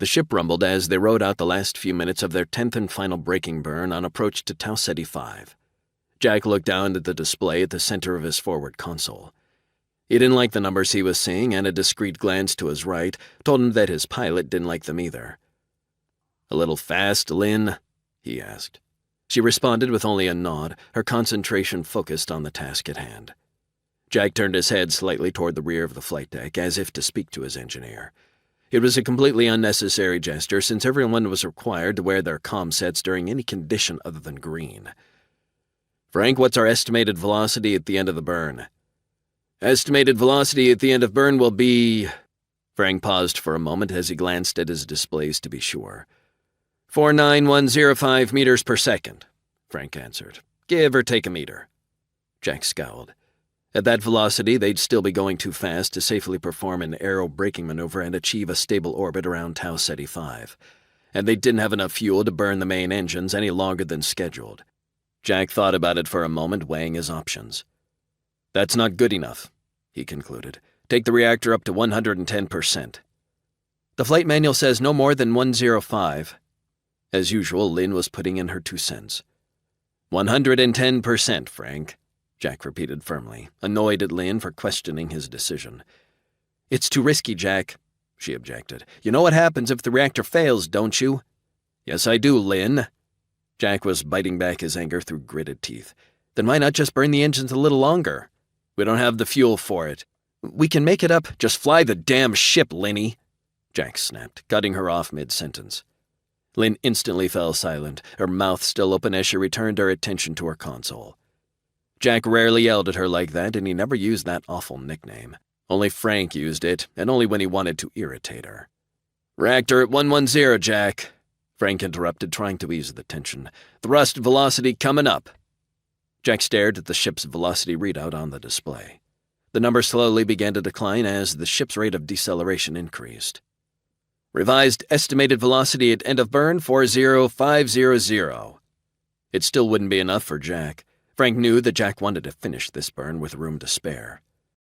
The ship rumbled as they rode out the last few minutes of their 10th and final braking burn on approach to Tau Ceti 5. Jack looked down at the display at the center of his forward console. He didn't like the numbers he was seeing, and a discreet glance to his right told him that his pilot didn't like them either. "A little fast, Lynn?" he asked. She responded with only a nod, her concentration focused on the task at hand. Jack turned his head slightly toward the rear of the flight deck, as if to speak to his engineer. It was a completely unnecessary gesture, since everyone was required to wear their comm sets during any condition other than green. "Frank, what's our estimated velocity at the end of the burn?" "Estimated velocity at the end of burn will be..." Frank paused for a moment as he glanced at his displays to be sure. 49105 meters per second, Frank answered. "Give or take a meter." Jack scowled. At that velocity, they'd still be going too fast to safely perform an aero-braking maneuver and achieve a stable orbit around Tau Ceti 5. And they didn't have enough fuel to burn the main engines any longer than scheduled. Jack thought about it for a moment, weighing his options. "That's not good enough," he concluded. "Take the reactor up to 110%. "The flight manual says no more than 105. As usual, Lynn was putting in her 2 cents. 110%, Frank, Jack repeated firmly, annoyed at Lynn for questioning his decision. "It's too risky, Jack," she objected. "You know what happens if the reactor fails, don't you?" "Yes, I do, Lynn." Jack was biting back his anger through gritted teeth. "Then why not just burn the engines a little longer?" "We don't have the fuel for it." "We can make it up." "Just fly the damn ship, Linny," Jack snapped, cutting her off mid-sentence. Lynn instantly fell silent, her mouth still open as she returned her attention to her console. Jack rarely yelled at her like that, and he never used that awful nickname. Only Frank used it, and only when he wanted to irritate her. "Reactor at 110, Jack," Frank interrupted, trying to ease the tension. "Thrust velocity coming up." Jack stared at the ship's velocity readout on the display. The number slowly began to decline as the ship's rate of deceleration increased. "Revised estimated velocity at end of burn 40500. It still wouldn't be enough for Jack. Frank knew that Jack wanted to finish this burn with room to spare.